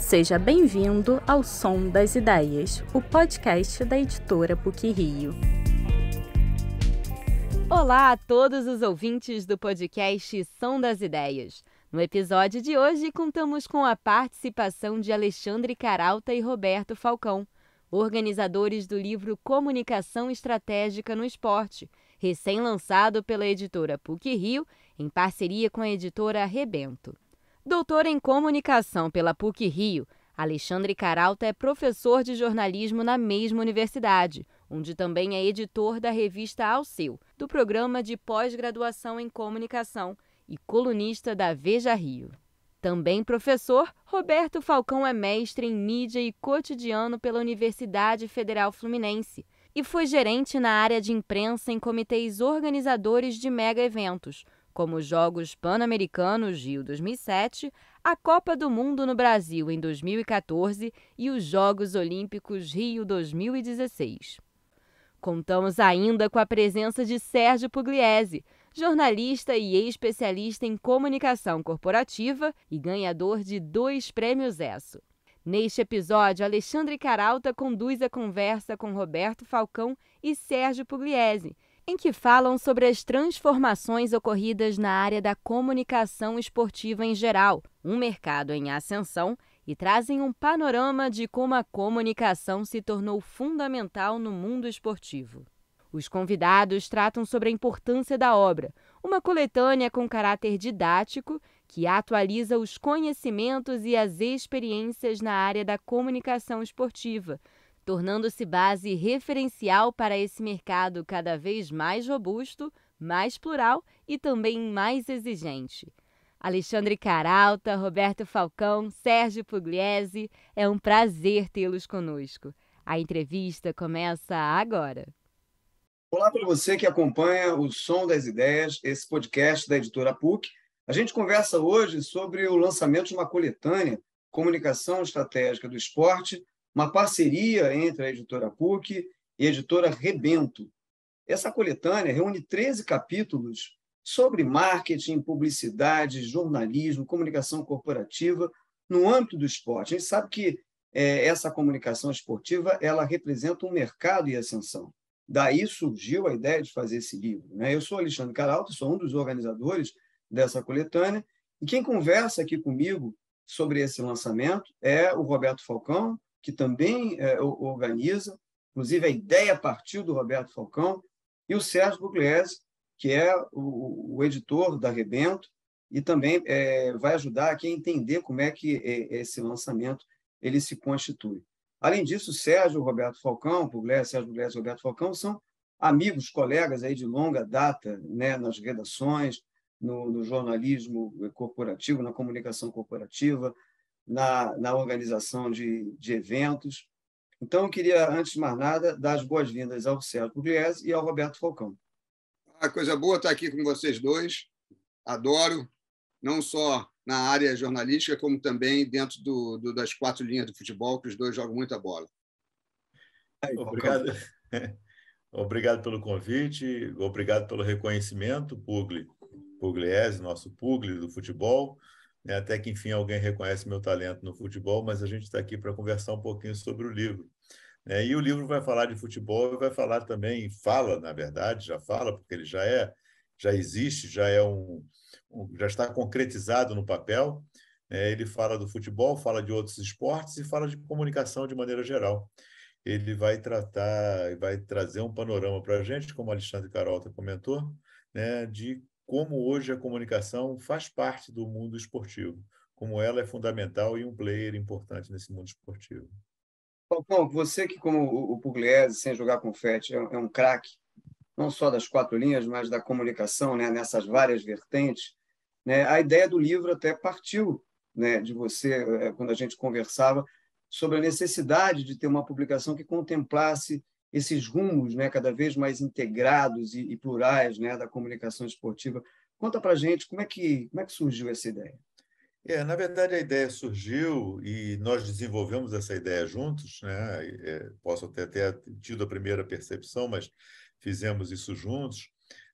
Seja bem-vindo ao Som das Ideias, o podcast da editora PUC-Rio. Olá a todos os ouvintes do podcast Som das Ideias. No episódio de hoje, contamos com a participação de Alexandre Caralta e Roberto Falcão, organizadores do livro Comunicação Estratégica no Esporte, recém-lançado pela editora PUC-Rio, em parceria com a editora Rebento. Doutor em Comunicação pela PUC-Rio, Alexandre Caralta é professor de jornalismo na mesma universidade, onde também é editor da revista Alceu, do programa de pós-graduação em comunicação e colunista da Veja Rio. Também professor, Roberto Falcão é mestre em mídia e cotidiano pela Universidade Federal Fluminense e foi gerente na área de imprensa em comitês organizadores de mega-eventos, como os Jogos Pan-Americanos Rio 2007, a Copa do Mundo no Brasil em 2014 e os Jogos Olímpicos Rio 2016. Contamos ainda com a presença de Sérgio Pugliese, jornalista e especialista em comunicação corporativa e ganhador de 2 prêmios ESSO. Neste episódio, Alexandre Caralta conduz a conversa com Roberto Falcão e Sérgio Pugliese, em que falam sobre as transformações ocorridas na área da comunicação esportiva em geral, um mercado em ascensão, e trazem um panorama de como a comunicação se tornou fundamental no mundo esportivo. Os convidados tratam sobre a importância da obra, uma coletânea com caráter didático que atualiza os conhecimentos e as experiências na área da comunicação esportiva, tornando-se base referencial para esse mercado cada vez mais robusto, mais plural e também mais exigente. Alexandre Caralta, Roberto Falcão, Sérgio Pugliese, é um prazer tê-los conosco. A entrevista começa agora. Olá para você que acompanha o Som das Ideias, esse podcast da editora PUC. A gente conversa hoje sobre o lançamento de uma coletânea, Comunicação Estratégica do Esporte, uma parceria entre a editora PUC e a editora Rebento. Essa coletânea reúne 13 capítulos sobre marketing, publicidade, jornalismo, comunicação corporativa no âmbito do esporte. A gente sabe que essa comunicação esportiva ela representa um mercado em ascensão. Daí surgiu a ideia de fazer esse livro, né? Eu sou Alexandre Caralta, sou um dos organizadores dessa coletânea, e quem conversa aqui comigo sobre esse lançamento é o Roberto Falcão, que também organiza, inclusive a ideia partiu do Roberto Falcão, e o Sérgio Pugliese, que é o editor da Rebento, e também vai ajudar aqui a entender como é que esse lançamento ele se constitui. Além disso, Sérgio, Roberto Falcão, Sérgio Pugliese e Roberto Falcão são amigos, colegas aí de longa data, né, nas redações, no jornalismo corporativo, na comunicação corporativa, na organização de eventos. Então, eu queria, antes de mais nada, dar as boas-vindas ao Sérgio Pugliese e ao Roberto Falcão. Coisa boa estar aqui com vocês dois. Adoro, não só na área jornalística, como também dentro das 4 linhas do futebol, que os dois jogam muita bola. Obrigado. Obrigado pelo convite, obrigado pelo reconhecimento, Pugliese, nosso Pugli do futebol. Até que, enfim, alguém reconhece meu talento no futebol, mas a gente está aqui para conversar um pouquinho sobre o livro. E o livro vai falar de futebol e vai falar também, na verdade, já fala, porque ele já existe, já está concretizado no papel. Ele fala do futebol, fala de outros esportes e fala de comunicação de maneira geral. Ele vai trazer um panorama para a gente, como o Alexandre Caralta comentou, né, de como hoje a comunicação faz parte do mundo esportivo, como ela é fundamental e um player importante nesse mundo esportivo. Falcão, você que, como o Pugliese, sem jogar confete, é um craque, não só das 4 linhas, mas da comunicação, né, nessas várias vertentes, né, a ideia do livro até partiu, né, de você, quando a gente conversava sobre a necessidade de ter uma publicação que contemplasse esses rumos, né, cada vez mais integrados e plurais, né, da comunicação esportiva. Conta para a gente como é que surgiu essa ideia. Na verdade, a ideia surgiu e nós desenvolvemos essa ideia juntos, né? Posso até ter tido a primeira percepção, mas fizemos isso juntos,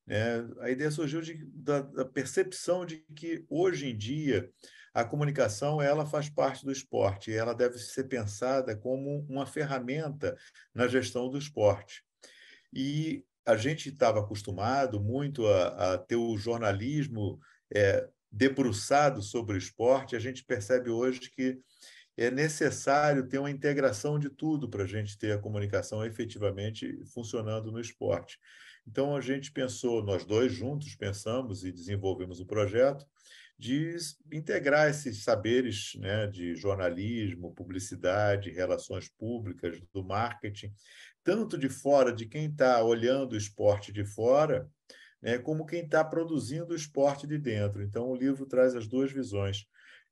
né? A ideia surgiu da percepção de que, hoje em dia, a comunicação ela faz parte do esporte e ela deve ser pensada como uma ferramenta na gestão do esporte. E a gente estava acostumado muito a ter o jornalismo debruçado sobre o esporte. A gente percebe hoje que é necessário ter uma integração de tudo para a gente ter a comunicação efetivamente funcionando no esporte. Então, a gente pensou, nós dois juntos pensamos e desenvolvemos o projeto de integrar esses saberes, né, de jornalismo, publicidade, relações públicas, do marketing, tanto de fora, de quem está olhando o esporte de fora, né, como quem está produzindo o esporte de dentro. Então, o livro traz as duas visões,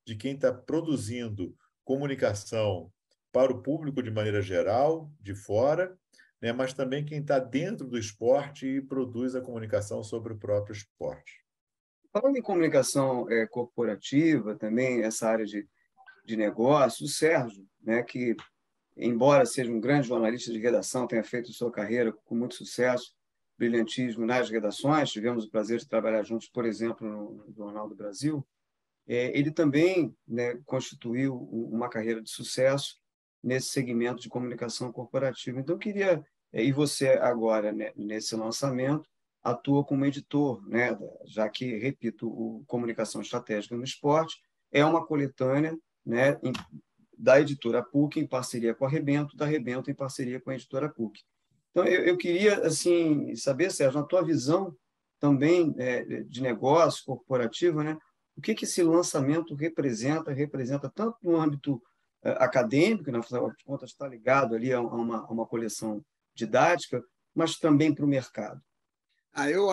de quem está produzindo comunicação para o público de maneira geral, de fora, né, mas também quem está dentro do esporte e produz a comunicação sobre o próprio esporte. Falando em comunicação corporativa, também essa área de negócio, o Sérgio, né, que, embora seja um grande jornalista de redação, tenha feito sua carreira com muito sucesso, brilhantismo nas redações, tivemos o prazer de trabalhar juntos, por exemplo, no Jornal do Brasil, ele também, né, constituiu uma carreira de sucesso nesse segmento de comunicação corporativa. Então, eu queria, e você agora, né, nesse lançamento, atua como editor, né, já que, repito, o Comunicação Estratégica no Esporte é uma coletânea, né, da editora PUC em parceria com a Rebento, da Rebento em parceria com a editora PUC. Então, eu queria assim, saber, Sérgio, na tua visão também de negócio corporativo, né, o que esse lançamento representa tanto no âmbito acadêmico, na afinal de contas está ligado ali a uma coleção didática, mas também para o mercado. Eu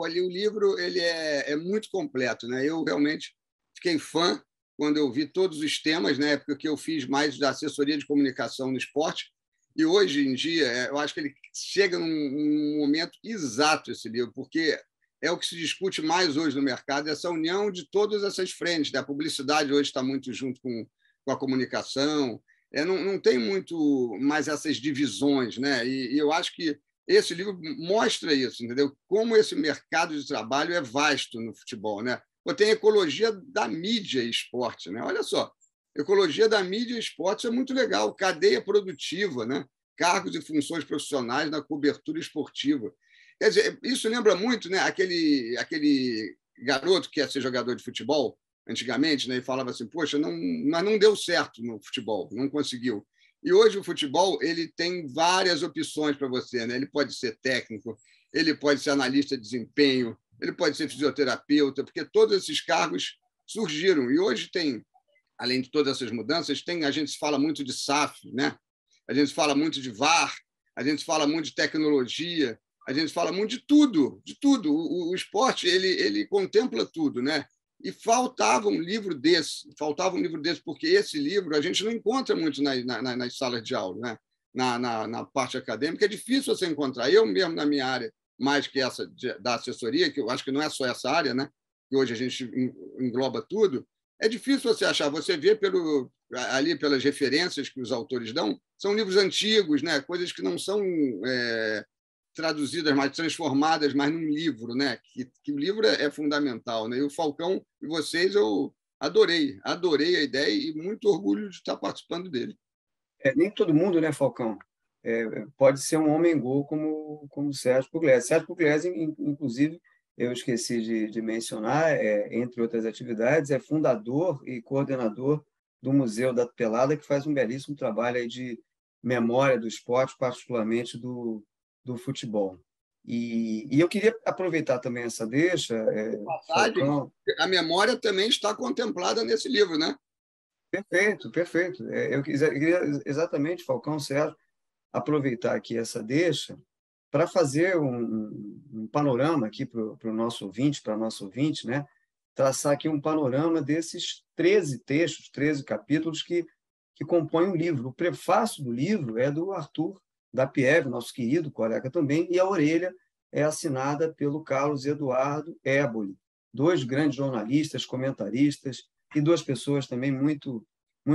ali o livro ele é muito completo, né? Eu realmente fiquei fã quando eu vi todos os temas, na época que eu fiz mais da assessoria de comunicação no esporte, e hoje em dia eu acho que ele chega num momento exato, esse livro, porque é o que se discute mais hoje no mercado, essa união de todas essas frentes, né? A publicidade hoje está muito junto com a comunicação, não tem muito mais essas divisões, né? E eu acho que esse livro mostra isso, entendeu? Como esse mercado de trabalho é vasto no futebol, né? Tem ecologia da mídia e esporte, né? Olha só, ecologia da mídia e esporte é muito legal, cadeia produtiva, né? Cargos e funções profissionais na cobertura esportiva. Quer dizer, isso lembra muito, né? Aquele garoto que ia ser jogador de futebol antigamente, né? E falava assim, poxa, mas não deu certo no futebol, não conseguiu. E hoje o futebol ele tem várias opções para você, né? Ele pode ser técnico, ele pode ser analista de desempenho, ele pode ser fisioterapeuta, porque todos esses cargos surgiram. E hoje tem, além de todas essas mudanças, a gente fala muito de SAF, né? A gente fala muito de VAR, a gente fala muito de tecnologia, a gente fala muito de tudo, de tudo. O esporte ele contempla tudo, né? E faltava um livro desse, porque esse livro a gente não encontra muito nas salas de aula, né? na parte acadêmica, é difícil você encontrar. Eu mesmo, na minha área, mais que essa da assessoria, que eu acho que não é só essa área, né? Que hoje a gente engloba tudo, é difícil você achar. Você vê ali pelas referências que os autores dão, são livros antigos, né? Coisas que não são traduzidas, mas transformadas mais num livro, né? Que o livro é fundamental, né? E o Falcão e vocês eu adorei a ideia e muito orgulho de estar participando dele. Nem todo mundo, né, Falcão, pode ser um homem-gol como o Sérgio Pugliese. Sérgio Pugliese, inclusive, eu esqueci de mencionar, entre outras atividades, é fundador e coordenador do Museu da Pelada, que faz um belíssimo trabalho aí de memória do esporte, particularmente do futebol. E eu queria aproveitar também essa deixa. Falcão... A memória também está contemplada nesse livro, né? Perfeito, perfeito. Eu queria exatamente, Falcão, Sérgio, aproveitar aqui essa deixa para fazer um panorama aqui para o nosso ouvinte, para a nossa ouvinte, né? Traçar aqui um panorama desses 13 textos, 13 capítulos que compõem o livro. O prefácio do livro é do Arthur da Pieve, nosso querido colega também, e a orelha é assinada pelo Carlos Eduardo Éboli, 2 grandes jornalistas, comentaristas e 2 pessoas também muito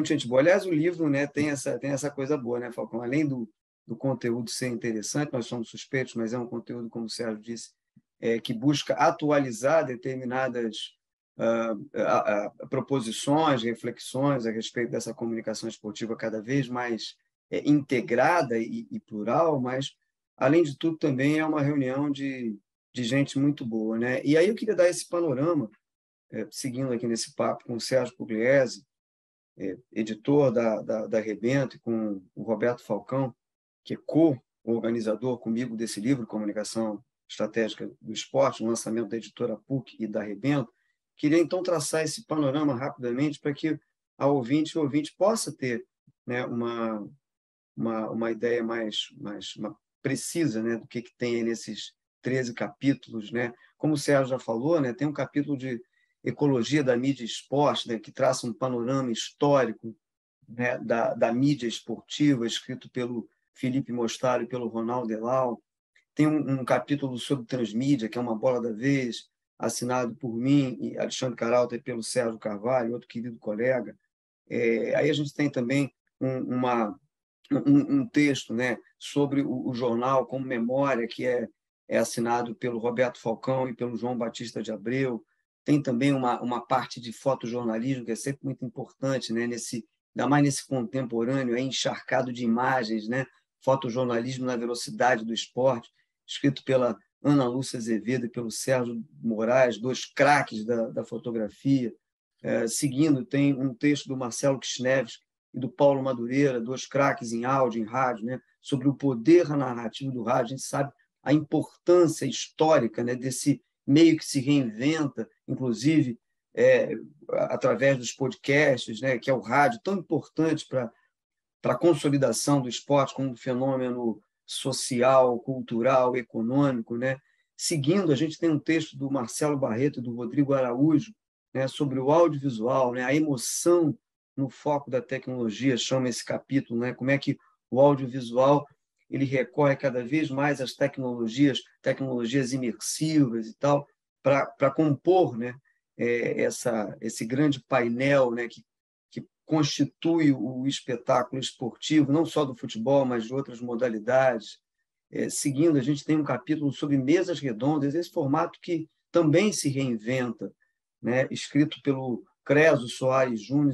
gente boa. Aliás, o livro, né, tem essa coisa boa, né, Falcão? Além do conteúdo ser interessante, nós somos suspeitos, mas é um conteúdo, como o Sérgio disse, que busca atualizar determinadas proposições, reflexões a respeito dessa comunicação esportiva cada vez mais integrada e plural, mas, além de tudo, também é uma reunião de gente muito boa, né? E aí eu queria dar esse panorama, seguindo aqui nesse papo com o Sérgio Pugliese, editor da Rebento, e com o Roberto Falcão, que é co-organizador comigo desse livro, Comunicação Estratégica do Esporte, no lançamento da editora PUC e da Rebento. Queria, então, traçar esse panorama rapidamente para que o ouvinte possa ter, né, uma ideia mais precisa, né, do que tem aí nesses 13 capítulos, né? Como o Sérgio já falou, né, tem um capítulo de ecologia da mídia e esporte, né, que traça um panorama histórico, né, da mídia esportiva, escrito pelo Felipe Mostaro e pelo Ronaldo Delau. Tem um capítulo sobre transmídia, que é uma bola da vez, assinado por mim, e Alexandre Caralta, e pelo Sérgio Carvalho, outro querido colega. Aí a gente tem também um texto, né, sobre o jornal como memória, que é assinado pelo Roberto Falcão e pelo João Batista de Abreu. Tem também uma parte de fotojornalismo, que é sempre muito importante, né, ainda mais nesse contemporâneo, encharcado de imagens, né, fotojornalismo na velocidade do esporte, escrito pela Ana Lúcia Azevedo e pelo Sérgio Moraes, dois craques da fotografia. Seguindo, tem um texto do Marcelo Kisneves e do Paulo Madureira, dois craques em áudio, em rádio, né, sobre o poder narrativo do rádio. A gente sabe a importância histórica, né, desse meio que se reinventa, inclusive através dos podcasts, né, que é o rádio, tão importante para a consolidação do esporte como um fenômeno social, cultural, econômico, né? Seguindo, a gente tem um texto do Marcelo Barreto e do Rodrigo Araújo, né, sobre o audiovisual, né, a emoção no foco da tecnologia, chama esse capítulo, né, como é que o audiovisual ele recorre cada vez mais às tecnologias imersivas e tal, para compor, né, esse grande painel, né, que constitui o espetáculo esportivo, não só do futebol, mas de outras modalidades. Seguindo, a gente tem um capítulo sobre mesas redondas, esse formato que também se reinventa, né, escrito pelo Creso Soares Júnior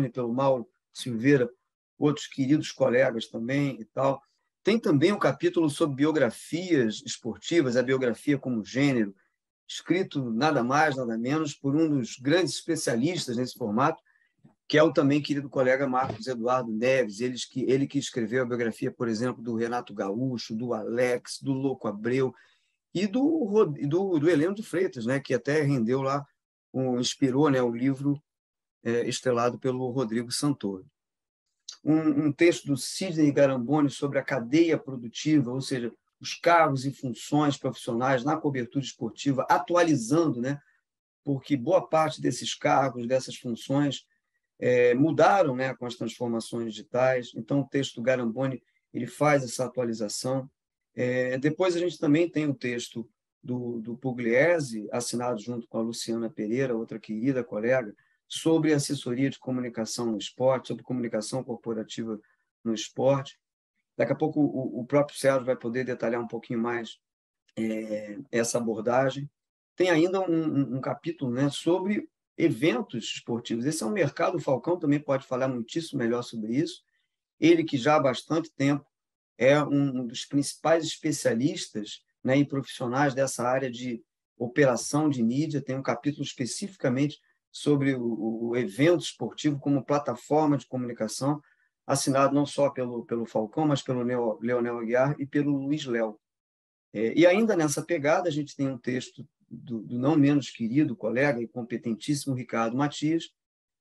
e pelo Mauro Silveira, outros queridos colegas também e tal. Tem também um capítulo sobre biografias esportivas, a biografia como gênero, escrito nada mais, nada menos por um dos grandes especialistas nesse formato, que é o também querido colega Marcos Eduardo Neves, ele que escreveu a biografia, por exemplo, do Renato Gaúcho, do Alex, do Louco Abreu e do Heleno de Freitas, né, que até rendeu lá, inspirou, né, o livro estrelado pelo Rodrigo Santoro. Um texto do Sidney Garamboni sobre a cadeia produtiva, ou seja, os cargos e funções profissionais na cobertura esportiva, atualizando, né, porque boa parte desses cargos, dessas funções, mudaram, né, com as transformações digitais. Então, o texto do Garamboni ele faz essa atualização. Depois, a gente também tem o texto do Pugliese, assinado junto com a Luciana Pereira, outra querida colega, sobre assessoria de comunicação no esporte, sobre comunicação corporativa no esporte. Daqui a pouco, o próprio Sérgio vai poder detalhar um pouquinho mais essa abordagem. Tem ainda um capítulo, né, sobre eventos esportivos. Esse é um mercado, o Falcão também pode falar muitíssimo melhor sobre isso. Ele que já há bastante tempo é um dos principais especialistas, né, e profissionais dessa área de operação de mídia, tem um capítulo especificamente sobre o evento esportivo como plataforma de comunicação, assinado não só pelo Falcão, mas pelo Leonel Aguiar e pelo Luiz Léo. E ainda nessa pegada, a gente tem um texto do não menos querido colega e competentíssimo Ricardo Matias,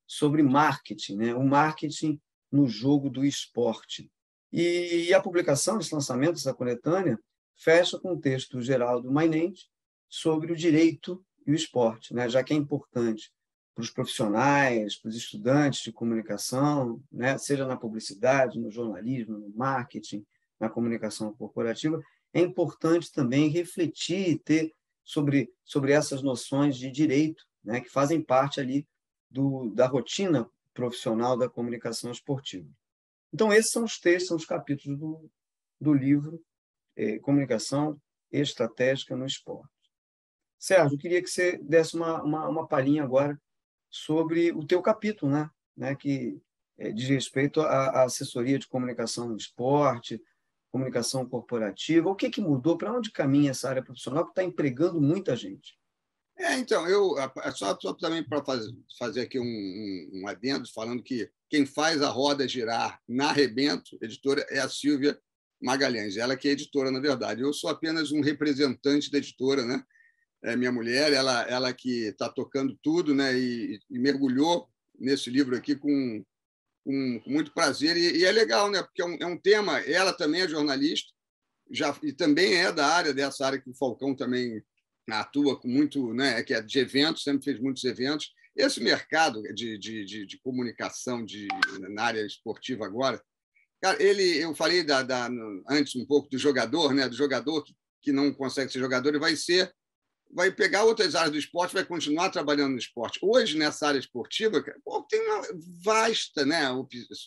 sobre marketing, né? O marketing no jogo do esporte. E a publicação, esse lançamento dessa coletânea, fecha com o texto do Geraldo Mainente sobre o direito e o esporte, né? Já que é importante para os profissionais, para os estudantes de comunicação, né? Seja na publicidade, no jornalismo, no marketing, na comunicação corporativa, é importante também refletir e ter sobre essas noções de direito, né, que fazem parte ali da rotina profissional da comunicação esportiva. Então, esses são os textos, são os capítulos do livro Comunicação estratégica no esporte. Sérgio, eu queria que você desse uma palhinha agora sobre o teu capítulo, né, que diz respeito à assessoria de comunicação no esporte, comunicação corporativa. O que mudou? Para onde caminha essa área profissional que está empregando muita gente? Então, só também para fazer aqui um adendo, falando que quem faz a roda girar na Rebento, editora, é a Silvia Magalhães, ela que é editora, na verdade. Eu sou apenas um representante da editora, né? Minha mulher, ela que está tocando tudo, né? E mergulhou nesse livro aqui com muito prazer. E é legal, né? Porque é um tema, ela também é jornalista, e também é da área, dessa área que o Falcão também atua com muito, né, que é de eventos, sempre fez muitos eventos. Esse mercado de comunicação na área esportiva agora, cara, eu falei antes um pouco do jogador, né, do jogador que não consegue ser jogador, ele vai pegar outras áreas do esporte, vai continuar trabalhando no esporte. Hoje, nessa área esportiva, tem uma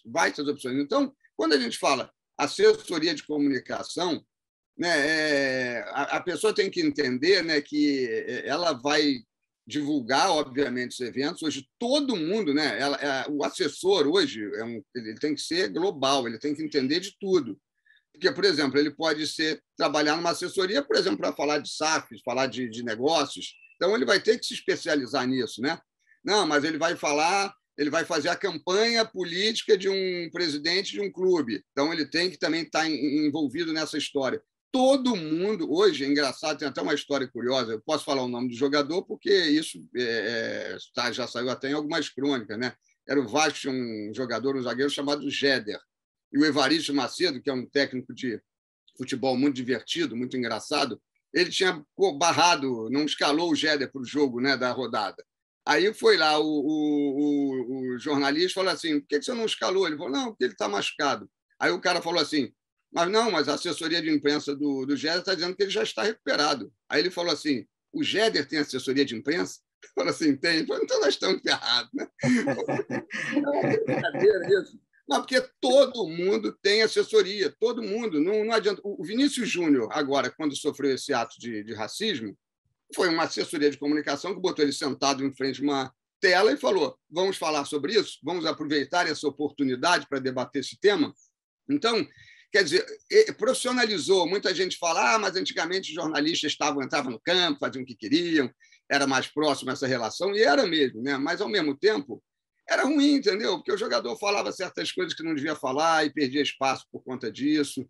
vastas opções. Então, quando a gente fala assessoria de comunicação, né, a pessoa tem que entender, né, que ela vai divulgar, obviamente, os eventos. Hoje, todo mundo, né, o assessor, hoje, ele tem que ser global, ele tem que entender de tudo. Porque, por exemplo, ele pode trabalhar numa assessoria, por exemplo, para falar de SAFs, falar de negócios. Então, ele vai ter que se especializar nisso, né? Não, mas ele vai fazer a campanha política de um presidente de um clube. Então, ele tem que também estar envolvido nessa história. Todo mundo, hoje, é engraçado, tem até uma história curiosa, eu posso falar o nome do jogador, porque isso já saiu até em algumas crônicas, né? Era o Vasco, tinha um jogador, um zagueiro chamado Géder. E o Evaristo Macedo, que é um técnico de futebol muito divertido, muito engraçado, ele tinha barrado, não escalou o Géder para o jogo, né, da rodada. Aí foi lá o jornalista falou assim, por que você não escalou? Ele falou, não, porque ele está machucado. Aí o cara falou assim, mas a assessoria de imprensa do Géder está dizendo que ele já está recuperado. Aí ele falou assim, o Géder tem assessoria de imprensa? Ele falou assim, tem. Ele falou, então nós estamos ferrados, né? É uma brincadeira isso. Não, porque todo mundo tem assessoria, todo mundo. Não adianta. O Vinícius Júnior, agora, quando sofreu esse ato de racismo, foi uma assessoria de comunicação que botou ele sentado em frente a uma tela e falou, vamos falar sobre isso? Vamos aproveitar essa oportunidade para debater esse tema? Então, quer dizer, profissionalizou. Muita gente fala, mas antigamente os jornalistas entravam no campo, faziam o que queriam, era mais próximo essa relação, e era mesmo, né? Mas, ao mesmo tempo, era ruim, entendeu? Porque o jogador falava certas coisas que não devia falar e perdia espaço por conta disso.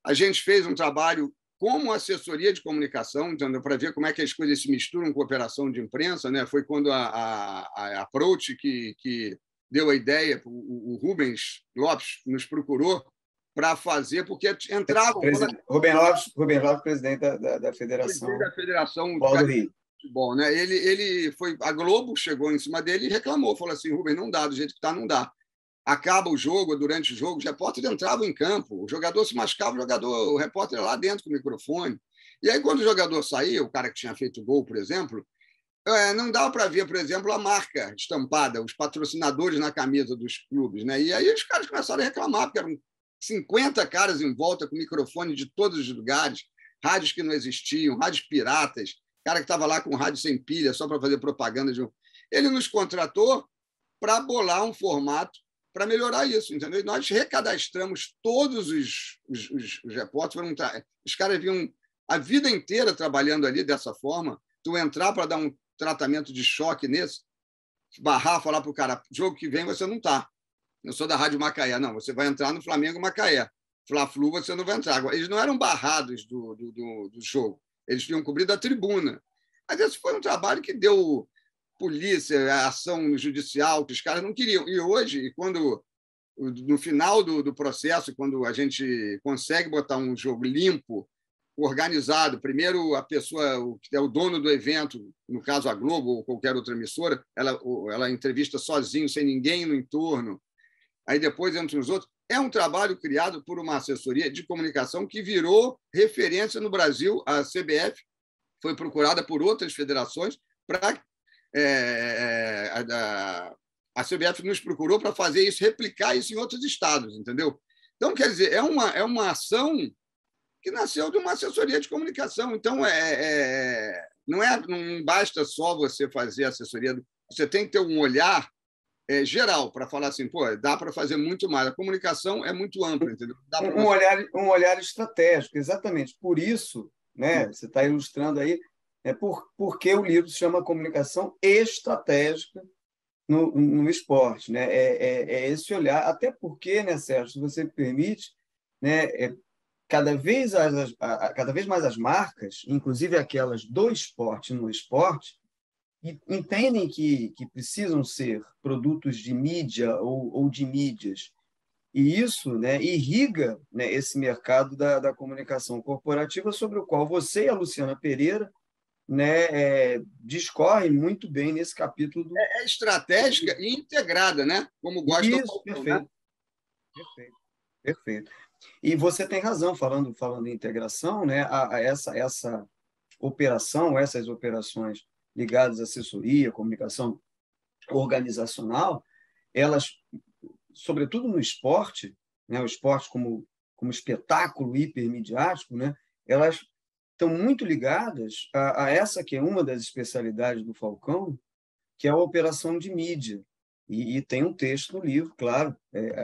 A gente fez um trabalho como assessoria de comunicação, entendeu? Para ver como é que as coisas se misturam com operação de imprensa, né? Foi quando a Approach que deu a ideia, o Rubens Lopes nos procurou para fazer, porque entravam... Rubens Lopes, presidente da Federação. Presidente da Federação do Rio. Futebol, né? Ele foi, a Globo chegou em cima dele e reclamou, falou assim, Rubens, não dá, do jeito que está, não dá. Acaba o jogo, durante o jogo, os repórteres entravam em campo, o jogador se machucava, o repórter lá dentro com o microfone. E aí, quando o jogador saía, o cara que tinha feito gol, por exemplo, não dava para ver, por exemplo, a marca estampada, os patrocinadores na camisa dos clubes, né? E aí os caras começaram a reclamar, porque eram 50 caras em volta com microfone de todos os lugares, rádios que não existiam, rádios piratas, cara que estava lá com rádio sem pilha só para fazer propaganda. Ele nos contratou para bolar um formato para melhorar isso, entendeu? E nós recadastramos todos os repórteres. Os caras vinham a vida inteira trabalhando ali dessa forma. Tu entrar para dar um tratamento de choque nesse, barrar, falar para o cara, jogo que vem você não está. Eu sou da Rádio Macaé. Não, você vai entrar no Flamengo Macaé. Fla-Flu você não vai entrar. Agora, eles não eram barrados do jogo. Eles tinham cobrido a tribuna. Mas esse foi um trabalho que deu polícia, ação judicial, que os caras não queriam. E hoje, no final do processo, quando a gente consegue botar um jogo limpo, organizado, primeiro a pessoa, que é o dono do evento, no caso a Globo ou qualquer outra emissora, ela entrevista sozinho, sem ninguém no entorno. Aí depois, entre os outros, é um trabalho criado por uma assessoria de comunicação que virou referência no Brasil. A CBF foi procurada por outras federações para... a CBF nos procurou para fazer isso, replicar isso em outros estados, entendeu? Então, quer dizer, é uma ação que nasceu de uma assessoria de comunicação. Então, não basta só você fazer assessoria, você tem que ter um olhar geral para falar assim, pô, dá para fazer muito mais. A comunicação é muito ampla, entendeu? Dá pra você... um olhar estratégico, exatamente. Por isso, né, você está ilustrando aí, porque o livro se chama Comunicação Estratégica no Esporte. Né? Esse olhar, até porque, né, Sérgio, se você me permite, né, cada vez mais as marcas, inclusive aquelas do esporte no esporte, entendem que precisam ser produtos de mídia ou de mídias. E isso, né, irriga, né, esse mercado da comunicação corporativa, sobre o qual você e a Luciana Pereira, né, discorrem muito bem nesse capítulo. É estratégica e integrada, né? Como gosta Isso, o Falcão, perfeito. né? Perfeito. E você tem razão, falando em integração, né, essa operação, essas operações ligadas à assessoria, comunicação organizacional, elas, sobretudo no esporte, né, o esporte como espetáculo hipermediático, né, elas estão muito ligadas a essa que é uma das especialidades do Falcão, que é a operação de mídia. E tem um texto no livro, claro,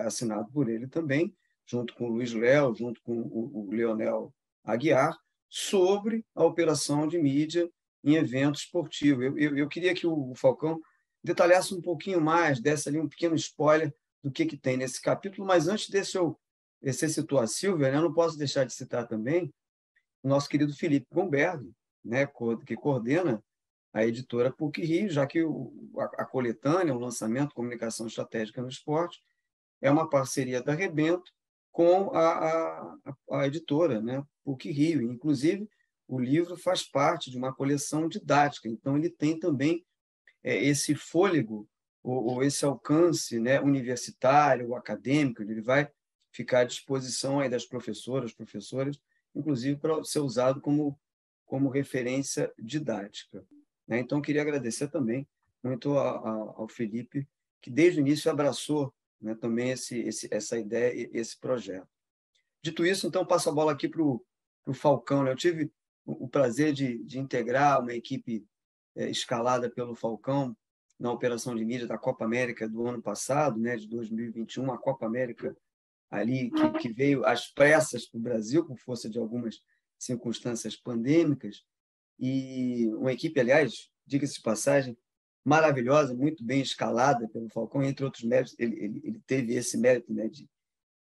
assinado por ele também, junto com o Luiz Léo, junto com o Leonel Aguiar, sobre a operação de mídia em evento esportivo. Eu queria que o Falcão detalhasse um pouquinho mais, desse ali um pequeno spoiler do que tem nesse capítulo, mas antes você citou a Silvia, né? Eu não posso deixar de citar também o nosso querido Felipe Gomberg, né? Que coordena a editora PUC-Rio, já que a coletânea, o lançamento Comunicação Estratégica no Esporte, é uma parceria da Rebento com a editora, né, PUC-Rio. Inclusive, o livro faz parte de uma coleção didática, então ele tem também esse fôlego ou esse alcance, né, universitário ou acadêmico, ele vai ficar à disposição aí das professoras, inclusive para ser usado como referência didática. Né? Então, queria agradecer também muito ao Felipe, que desde o início abraçou, né, também essa ideia, esse projeto. Dito isso, então, passo a bola aqui para o Falcão. Né? Eu tive o prazer de integrar uma equipe escalada pelo Falcão na operação de mídia da Copa América do ano passado, né, de 2021, a Copa América ali que veio às pressas para o Brasil, por força de algumas circunstâncias pandêmicas, e uma equipe, aliás, diga-se de passagem, maravilhosa, muito bem escalada pelo Falcão, entre outros méritos, ele teve esse mérito, né, de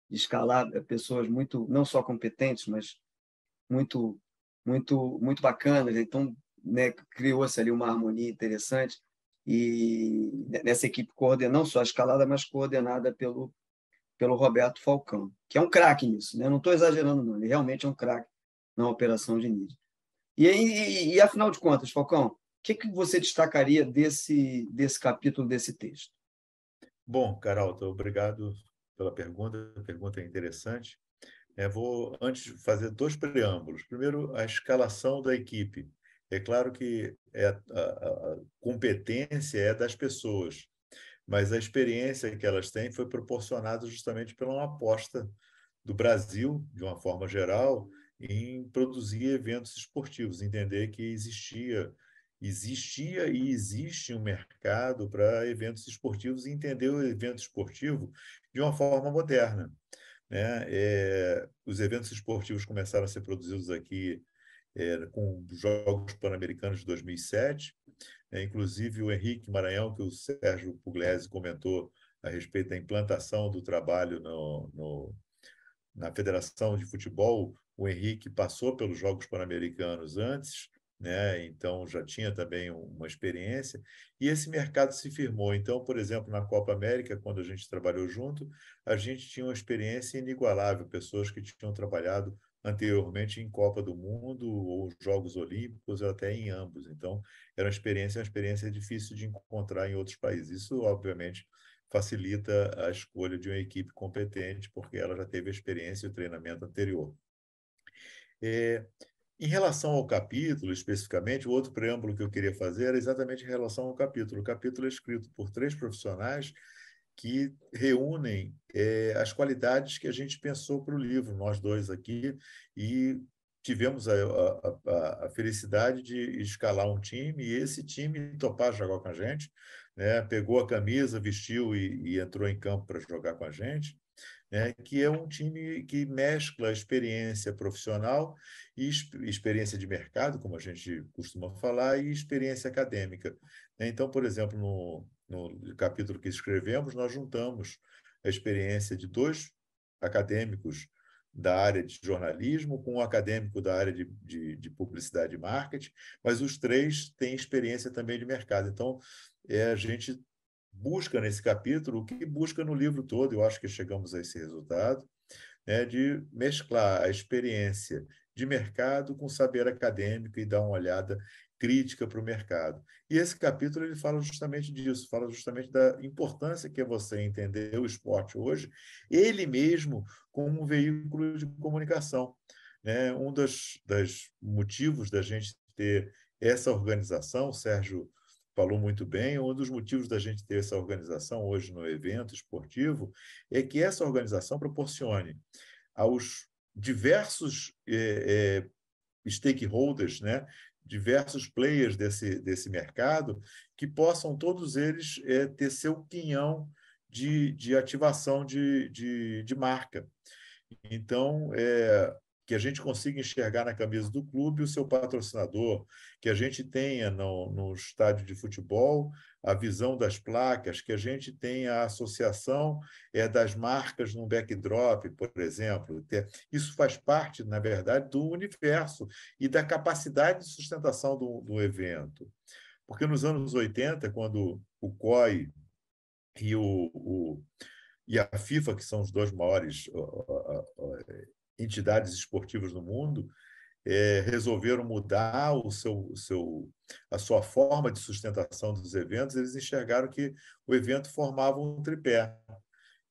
escalar pessoas muito, não só competentes, mas muito bacanas. Então, né, criou-se ali uma harmonia interessante, e nessa equipe não só escalada, mas coordenada pelo Roberto Falcão, que é um craque nisso, né? Não estou exagerando, não, ele realmente é um craque na operação de mídia. E afinal de contas, Falcão, o que você destacaria desse capítulo, desse texto? Bom, Carol, obrigado pela pergunta. A pergunta é interessante. Vou, antes, fazer 2 preâmbulos. Primeiro, a escalação da equipe. É claro que a competência é das pessoas, mas a experiência que elas têm foi proporcionada justamente pela uma aposta do Brasil, de uma forma geral, em produzir eventos esportivos, entender que existia e existe um mercado para eventos esportivos, e entender o evento esportivo de uma forma moderna. Né? Os eventos esportivos começaram a ser produzidos aqui com os Jogos Pan-Americanos de 2007, inclusive o Henrique Maranhão, que o Sérgio Pugliese comentou a respeito da implantação do trabalho na Federação de Futebol. O Henrique passou pelos Jogos Pan-Americanos antes, né? Então já tinha também uma experiência, e esse mercado se firmou. Então, por exemplo, na Copa América, quando a gente trabalhou junto, a gente tinha uma experiência inigualável, pessoas que tinham trabalhado anteriormente em Copa do Mundo ou Jogos Olímpicos, ou até em ambos. Então, era uma experiência difícil de encontrar em outros países. Isso, obviamente, facilita a escolha de uma equipe competente, porque ela já teve a experiência e o treinamento anterior. Em relação ao capítulo, especificamente, o outro preâmbulo que eu queria fazer era exatamente em relação ao capítulo. O capítulo é escrito por 3 profissionais que reúnem as qualidades que a gente pensou para o livro, nós dois aqui, e tivemos a felicidade de escalar um time, e esse time topar jogar com a gente, né? Pegou a camisa, vestiu e entrou em campo para jogar com a gente, né? Que é um time que mescla experiência profissional e experiência de mercado, como a gente costuma falar, e experiência acadêmica. Então, por exemplo, no capítulo que escrevemos, nós juntamos a experiência de 2 acadêmicos da área de jornalismo com um acadêmico da área de publicidade e marketing, mas os 3 têm experiência também de mercado. Então, a gente busca nesse capítulo o que busca no livro todo, eu acho que chegamos a esse resultado, né, de mesclar a experiência de mercado com saber acadêmico e dar uma olhada crítica para o mercado. E esse capítulo ele fala justamente disso, fala justamente da importância que é você entender o esporte hoje, ele mesmo como um veículo de comunicação, né? Um dos motivos da gente ter essa organização, o Sérgio falou muito bem, um dos motivos da gente ter essa organização hoje no evento esportivo é que essa organização proporcione aos diversos stakeholders, né, diversos players desse mercado, que possam todos eles ter seu quinhão de ativação de marca. Então, que a gente consiga enxergar na camisa do clube o seu patrocinador, que a gente tenha no estádio de futebol a visão das placas, que a gente tenha a associação das marcas no backdrop, por exemplo. Isso faz parte, na verdade, do universo e da capacidade de sustentação do evento. Porque nos anos 80, quando o COI e a FIFA, que são os 2 maiores entidades esportivas no mundo, resolveram mudar a sua forma de sustentação dos eventos. Eles enxergaram que o evento formava um tripé,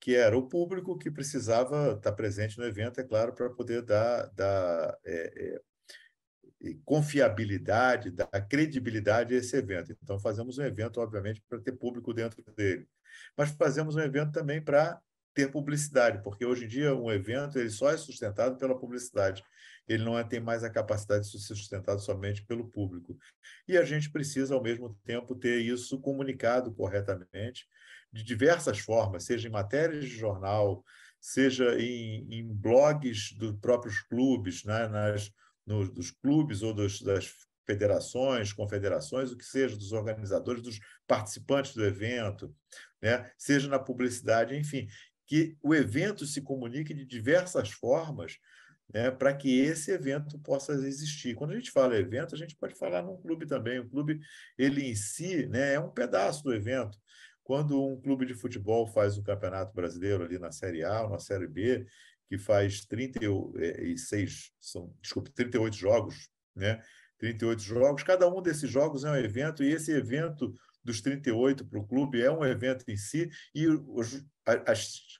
que era o público que precisava estar presente no evento, é claro, para poder dar confiabilidade, dar credibilidade a esse evento. Então, fazemos um evento, obviamente, para ter público dentro dele, mas fazemos um evento também para ter publicidade, porque hoje em dia um evento ele só é sustentado pela publicidade, ele não tem mais a capacidade de ser sustentado somente pelo público. E a gente precisa, ao mesmo tempo, ter isso comunicado corretamente, de diversas formas, seja em matérias de jornal, seja em blogs dos próprios clubes, né, dos clubes ou das federações, confederações, o que seja, dos organizadores, dos participantes do evento, né? Seja na publicidade, enfim, que o evento se comunique de diversas formas, né, para que esse evento possa existir. Quando a gente fala evento, a gente pode falar num clube também. O clube, ele em si, né, é um pedaço do evento. Quando um clube de futebol faz o Campeonato Brasileiro ali na Série A ou na Série B, que faz 38 jogos, né? 38 jogos, cada um desses jogos é um evento, e esse evento dos 38 para o clube é um evento em si, e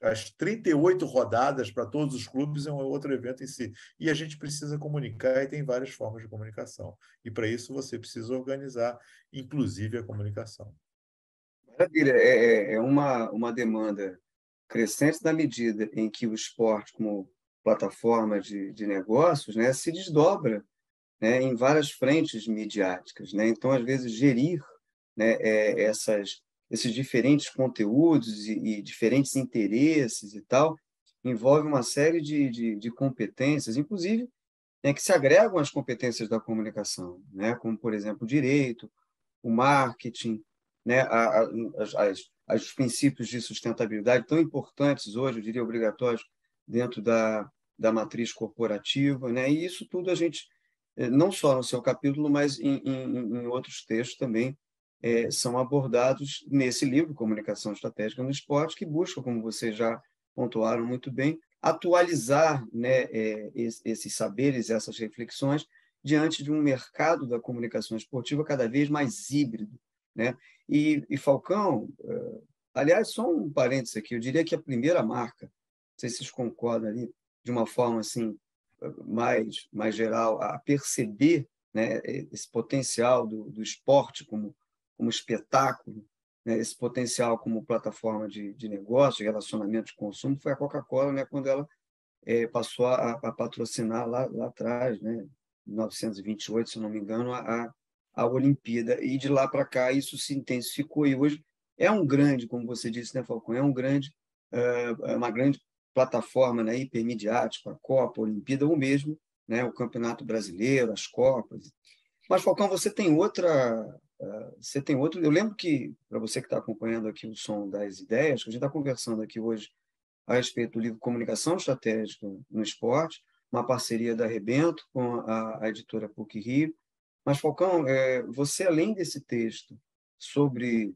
as 38 rodadas para todos os clubes é um outro evento em si. E a gente precisa comunicar, e tem várias formas de comunicação. E para isso você precisa organizar, inclusive a comunicação. Maravilha, é uma demanda crescente na medida em que o esporte, como plataforma de negócios, né, se desdobra, né, em várias frentes midiáticas, né? Então, às vezes, gerir, né, esses diferentes conteúdos e diferentes interesses e tal, envolve uma série de competências, inclusive, né, que se agregam às competências da comunicação, né? Como, por exemplo, o direito, o marketing, né, os princípios de sustentabilidade tão importantes hoje, eu diria obrigatórios, dentro da matriz corporativa, né? E isso tudo a gente, não só no seu capítulo, mas em outros textos também, são abordados nesse livro, Comunicação Estratégica no Esporte, que busca, como vocês já pontuaram muito bem, atualizar, né, esses saberes, essas reflexões, diante de um mercado da comunicação esportiva cada vez mais híbrido, né? E Falcão, aliás, só um parênteses aqui, eu diria que a primeira marca, não sei se vocês concordam ali, de uma forma assim, mais geral, a perceber, né, esse potencial do esporte como espetáculo, né, esse potencial como plataforma de negócio, de relacionamento de consumo, foi a Coca-Cola, né, quando ela passou a patrocinar lá atrás, né, em 1928, se não me engano, a Olimpíada. E de lá para cá isso se intensificou e hoje é um grande, como você disse, né, Falcão, uma grande plataforma, né, hipermediática, a Copa, a Olimpíada, ou mesmo, né, o Campeonato Brasileiro, as Copas. Mas, Falcão, você tem outro. Eu lembro que, para você que está acompanhando aqui o Som das Ideias, que a gente está conversando aqui hoje a respeito do livro Comunicação Estratégica no Esporte, uma parceria da Rebento com a editora PUC-Rio. Mas, Falcão, você, além desse texto sobre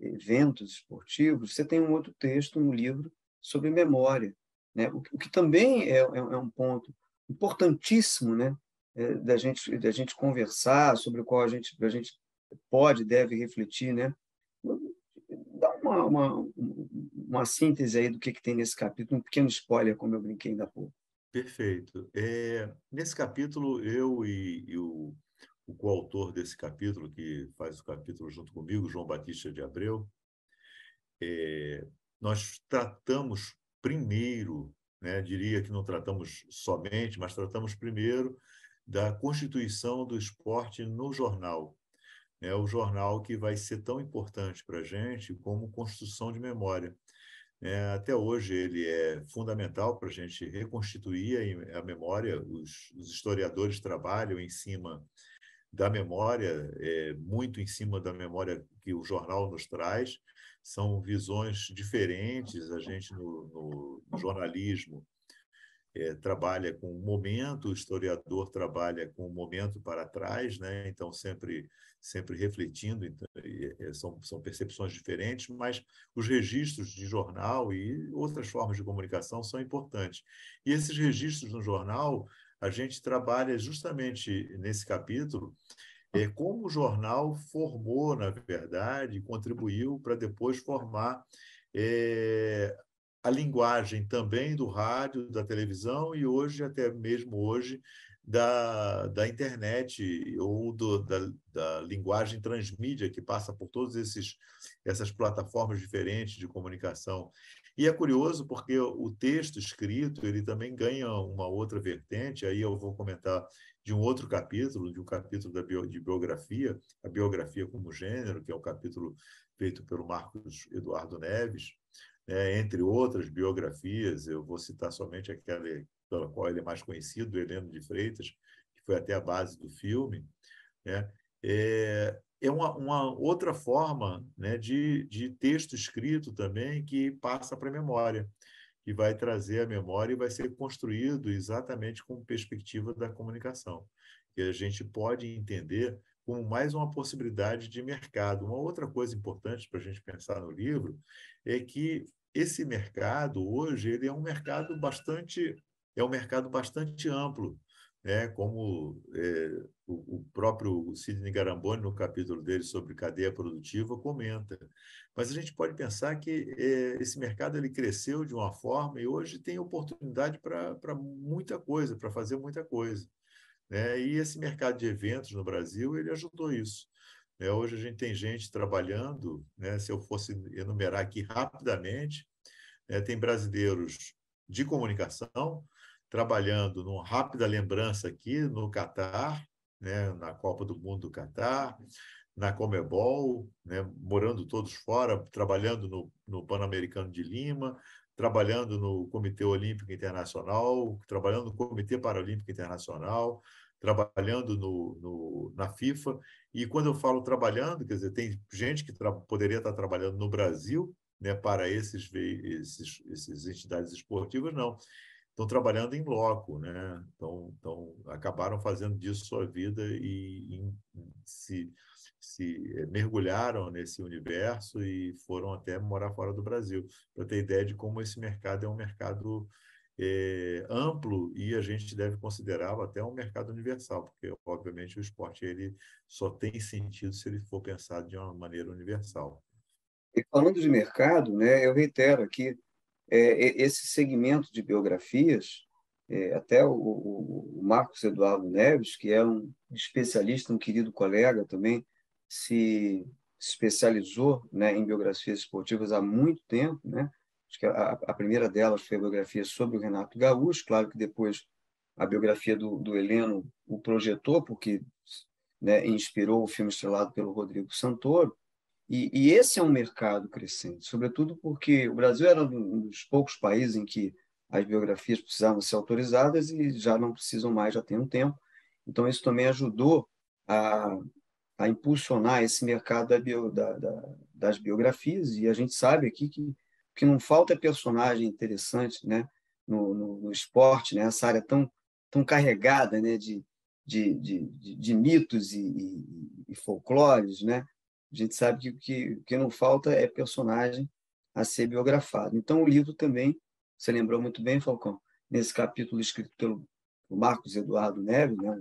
eventos esportivos, você tem um outro texto no livro sobre memória, né? O que também é um ponto importantíssimo, né? Da gente conversar, sobre o qual a gente pode, deve refletir, né? Dá uma síntese aí do que tem nesse capítulo, um pequeno spoiler, como eu brinquei ainda há pouco. Perfeito. Nesse capítulo, eu e o coautor desse capítulo, que faz o capítulo junto comigo, João Batista de Abreu, nós tratamos primeiro, né, diria que não tratamos somente, mas tratamos primeiro da constituição do esporte no jornal. É o jornal que vai ser tão importante para a gente como construção de memória. Até hoje ele é fundamental para a gente reconstituir a memória. Os historiadores trabalham em cima da memória, muito em cima da memória que o jornal nos traz. São visões diferentes. A gente, no jornalismo, trabalha com o momento, o historiador trabalha com o momento para trás, né? Então, sempre refletindo. Então, são percepções diferentes, mas os registros de jornal e outras formas de comunicação são importantes. E esses registros no jornal, a gente trabalha justamente nesse capítulo, como o jornal formou, na verdade, contribuiu para depois formar a linguagem também do rádio, da televisão e hoje, até mesmo hoje, da internet ou da linguagem transmídia que passa por todas essas plataformas diferentes de comunicação. E é curioso porque o texto escrito ele também ganha uma outra vertente, aí eu vou comentar de um outro capítulo, de um capítulo de biografia, a biografia como gênero, que é um capítulo feito pelo Marcos Eduardo Neves, entre outras biografias. Eu vou citar somente aquela pela qual ele é mais conhecido, Heleno de Freitas, que foi até a base do filme, né? É uma outra forma, né, de texto escrito também que passa para a memória, que vai trazer a memória e vai ser construído exatamente com perspectiva da comunicação, que a gente pode entender como mais uma possibilidade de mercado. Uma outra coisa importante para a gente pensar no livro é que esse mercado hoje ele é um mercado bastante amplo, né? Como o próprio Sidney Garamboni, no capítulo dele sobre cadeia produtiva, comenta. Mas a gente pode pensar que esse mercado ele cresceu de uma forma e hoje tem oportunidade para muita coisa, para fazer muita coisa, né? E esse mercado de eventos no Brasil ele ajudou isso. Hoje a gente tem gente trabalhando, né? Se eu fosse enumerar aqui rapidamente, tem brasileiros de comunicação trabalhando numa rápida lembrança aqui no Catar, né? Na Copa do Mundo do Catar, na Conmebol, né? Morando todos fora, trabalhando no Pan-Americano de Lima, trabalhando no Comitê Olímpico Internacional, trabalhando no Comitê Paralímpico Internacional, trabalhando na FIFA. E quando eu falo trabalhando, quer dizer, tem gente que poderia estar trabalhando no Brasil, né, para essas entidades esportivas, não. Estão trabalhando em loco, né? Então, acabaram fazendo disso sua vida e se mergulharam nesse universo e foram até morar fora do Brasil, para ter ideia de como esse mercado é um mercado amplo e a gente deve considerá-lo até um mercado universal, porque, obviamente, o esporte ele só tem sentido se ele for pensado de uma maneira universal. E falando de mercado, né, eu reitero aqui, esse segmento de biografias, até o Marcos Eduardo Neves, que é um especialista, um querido colega também, se se especializou, né, em biografias esportivas há muito tempo, né? Acho que a primeira delas foi a biografia sobre o Renato Gaúcho, claro que depois a biografia do Heleno o projetou, porque, né, inspirou o filme estrelado pelo Rodrigo Santoro, e esse é um mercado crescente, sobretudo porque o Brasil era um dos poucos países em que as biografias precisavam ser autorizadas e já não precisam mais, já tem um tempo. Então, isso também ajudou a impulsionar esse mercado das biografias, e a gente sabe aqui que não falta personagem interessante, né, no esporte, né, essa área tão carregada, né, de mitos e folclores, né? A gente sabe que não falta é personagem a ser biografado. Então, o livro também, você lembrou muito bem, Falcão, nesse capítulo escrito pelo Marcos Eduardo Neves, né,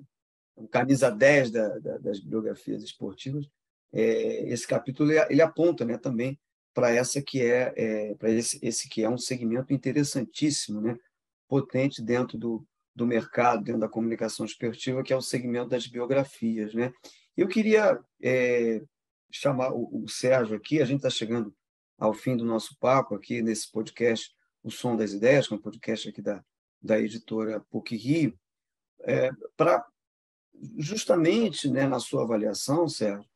camisa 10 das biografias esportivas, esse capítulo ele aponta, né, também para essa que para esse que é um segmento interessantíssimo, né, potente dentro do mercado, dentro da comunicação esportiva, que é o segmento das biografias, né? Eu queria chamar o Sérgio aqui, a gente está chegando ao fim do nosso papo aqui nesse podcast, O Som das Ideias, que é um podcast aqui da editora PUC-Rio, para justamente, né, na sua avaliação, Sérgio,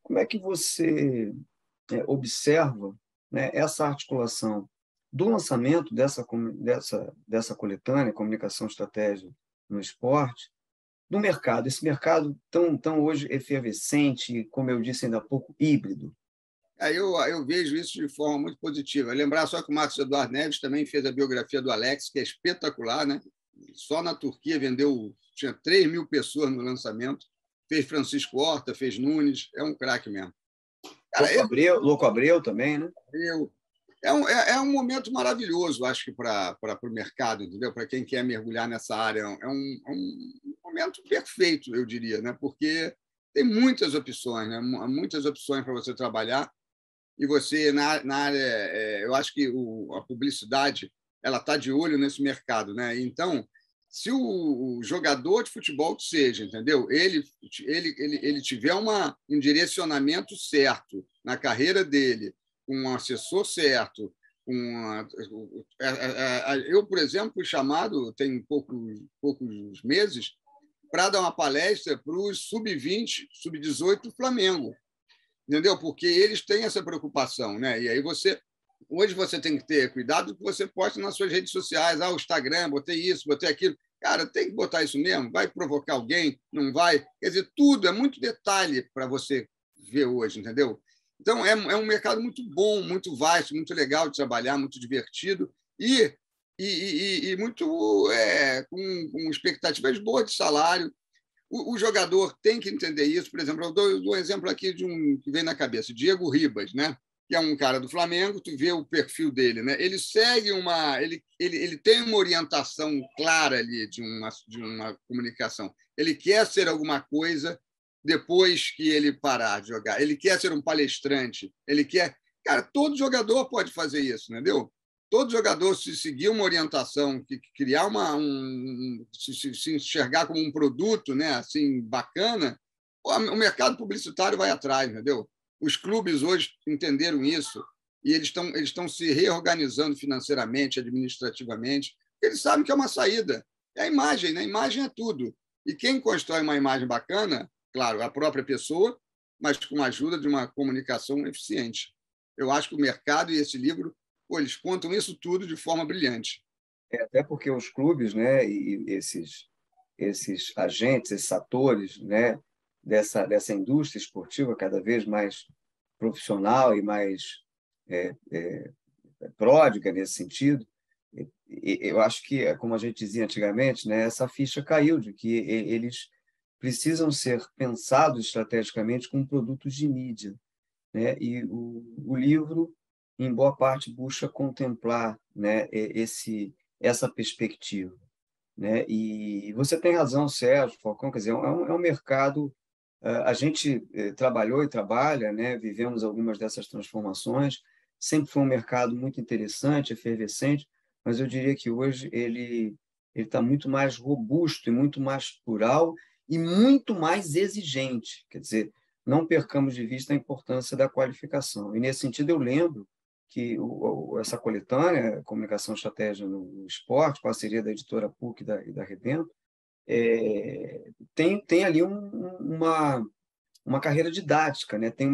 como é que você observa, né, essa articulação do lançamento dessa coletânea, Comunicação Estratégia no Esporte, no mercado, esse mercado tão hoje efervescente, como eu disse ainda há pouco, híbrido? Eu vejo isso de forma muito positiva. Lembrar só que o Marcos Eduardo Neves também fez a biografia do Alex, que é espetacular, né? Só na Turquia tinha 3 mil pessoas no lançamento. Fez Francisco Horta, fez Nunes, é um craque mesmo. Cara, Louco Abreu também, né? É um momento maravilhoso, acho que, para o mercado, entendeu? Para quem quer mergulhar nessa área. É um momento perfeito, eu diria, né? Porque tem muitas opções, né? Muitas opções para você trabalhar. E você, na área, eu acho que a publicidade ela está de olho nesse mercado, né? Então, se o jogador de futebol que seja, entendeu? Ele tiver um direcionamento certo na carreira dele, um assessor certo, eu, por exemplo, fui chamado tem poucos meses para dar uma palestra para os sub-20, sub-18 do Flamengo, entendeu? Porque eles têm essa preocupação, né? E aí hoje você tem que ter cuidado que você posta nas suas redes sociais, o Instagram, botei isso, botei aquilo. Cara, tem que botar isso mesmo? Vai provocar alguém? Não vai? Quer dizer, tudo é muito detalhe para você ver hoje, entendeu? Então, é um mercado muito bom, muito vasto, muito legal de trabalhar, muito divertido e muito com expectativas boas de salário. O jogador tem que entender isso. Por exemplo, eu dou um exemplo aqui de um que vem na cabeça, Diego Ribas, né? Que é um cara do Flamengo, tu vê o perfil dele, né? Ele segue ele tem uma orientação clara ali de uma comunicação. Ele quer ser alguma coisa depois que ele parar de jogar. Ele quer ser um palestrante. Ele quer... Cara, todo jogador pode fazer isso, entendeu? Todo jogador, se seguir uma orientação, criar se enxergar como um produto, né, assim, bacana, o mercado publicitário vai atrás, entendeu? Os clubes hoje entenderam isso e eles estão se reorganizando financeiramente, administrativamente. Eles sabem que é uma saída. É a imagem, né? A imagem é tudo. E quem constrói uma imagem bacana, claro, a própria pessoa, mas com a ajuda de uma comunicação eficiente. Eu acho que o mercado e esse livro, eles contam isso tudo de forma brilhante. Até porque os clubes, né, e esses agentes, esses atores, né, dessa indústria esportiva cada vez mais profissional e mais pródiga nesse sentido, eu acho que, como a gente dizia antigamente, né, essa ficha caiu de que eles precisam ser pensados estrategicamente como produtos de mídia, né? E o livro, em boa parte, busca contemplar, né, essa perspectiva, né? E você tem razão, Sérgio, Falcão, quer dizer, é um mercado. A gente trabalhou e trabalha, né? Vivemos algumas dessas transformações. Sempre foi um mercado muito interessante, efervescente, mas eu diria que hoje ele está muito mais robusto e muito mais plural e muito mais exigente. Quer dizer, não percamos de vista a importância da qualificação. E, nesse sentido, eu lembro que essa coletânea, Comunicação e Estratégia no Esporte, parceria da editora PUC e da Rebento, tem ali uma carreira didática, né? Tem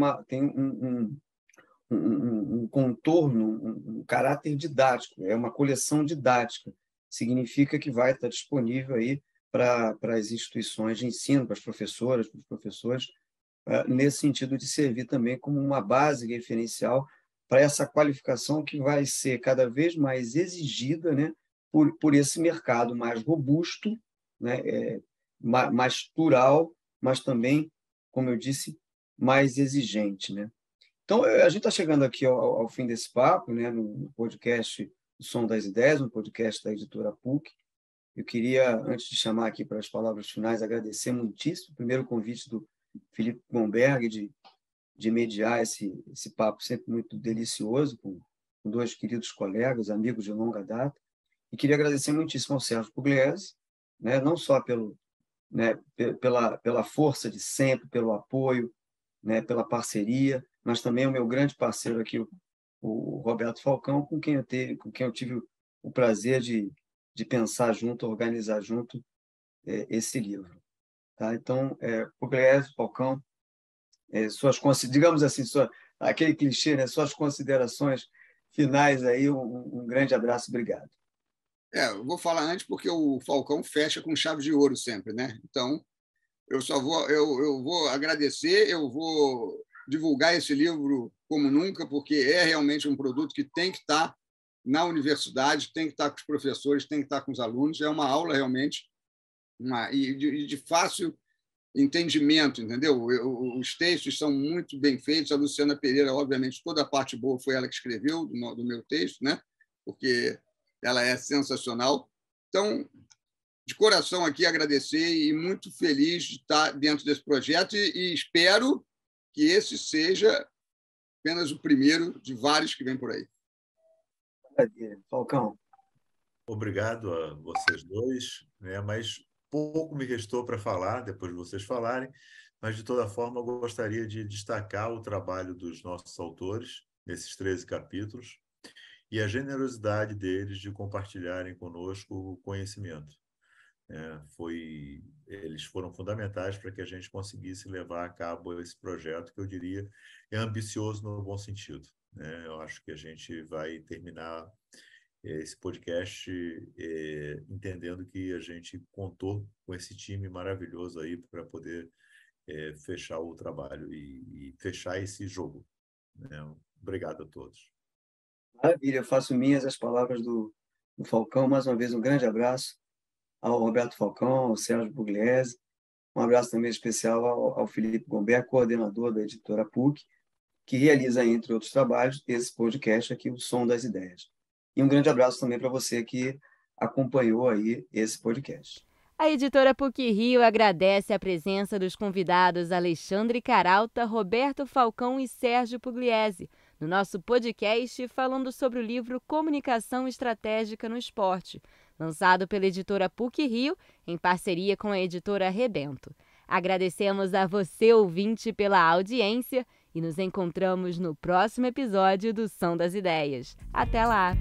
um contorno, um caráter didático, é uma coleção didática. Significa que vai estar disponível aí para as instituições de ensino, para as professoras, para os professores, nesse sentido de servir também como uma base referencial para essa qualificação que vai ser cada vez mais exigida, né, por esse mercado mais robusto, né, mais plural, mas também, como eu disse, mais exigente, né? Então, a gente está chegando aqui ao fim desse papo, né, no podcast O Som das Ideias, um podcast da editora PUC. Eu queria, antes de chamar aqui para as palavras finais, agradecer muitíssimo o primeiro convite do Felipe Gomberg de mediar esse papo sempre muito delicioso com dois queridos colegas, amigos de longa data. E queria agradecer muitíssimo ao Sérgio Pugliese, né, não só pela força de sempre, pelo apoio, né, pela parceria, mas também o meu grande parceiro aqui, o Roberto Falcão, com quem eu tive o prazer de pensar junto, organizar junto esse livro. Tá? Então, Pugliese, Falcão, digamos assim, aquele clichê, né, suas considerações finais aí, um grande abraço, obrigado. Eu vou falar antes porque o Falcão fecha com chave de ouro sempre, né? Então, eu vou agradecer, eu vou divulgar esse livro como nunca, porque é realmente um produto que tem que estar na universidade, tem que estar com os professores, tem que estar com os alunos. É uma aula realmente de fácil entendimento, entendeu? Os textos são muito bem feitos. A Luciana Pereira, obviamente, toda a parte boa foi ela que escreveu do meu texto, né? Porque ela é sensacional. Então, de coração aqui agradecer e muito feliz de estar dentro desse projeto e espero que esse seja apenas o primeiro de vários que vem por aí. Falcão. Obrigado a vocês dois, né? Mas pouco me restou para falar, depois de vocês falarem, mas, de toda forma, eu gostaria de destacar o trabalho dos nossos autores nesses 13 capítulos e a generosidade deles de compartilharem conosco o conhecimento. Eles foram fundamentais para que a gente conseguisse levar a cabo esse projeto, que eu diria é ambicioso no bom sentido, né? Eu acho que a gente vai terminar esse podcast entendendo que a gente contou com esse time maravilhoso aí para poder fechar o trabalho e fechar esse jogo, né? Obrigado a todos. Maravilha, eu faço minhas as palavras do Falcão. Mais uma vez, um grande abraço ao Roberto Falcão, ao Sérgio Pugliese, um abraço também especial ao Felipe Gomberg, coordenador da editora PUC, que realiza, entre outros trabalhos, esse podcast aqui, O Som das Ideias. E um grande abraço também para você que acompanhou aí esse podcast. A editora PUC-Rio agradece a presença dos convidados Alexandre Caralta, Roberto Falcão e Sérgio Pugliese no nosso podcast falando sobre o livro Comunicação Estratégica no Esporte, lançado pela editora PUC-Rio em parceria com a editora Rebento. Agradecemos a você, ouvinte, pela audiência e nos encontramos no próximo episódio do Som das Ideias. Até lá!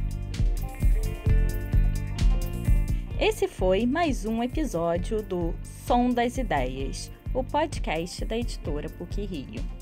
Esse foi mais um episódio do Som das Ideias, o podcast da editora PUC-Rio.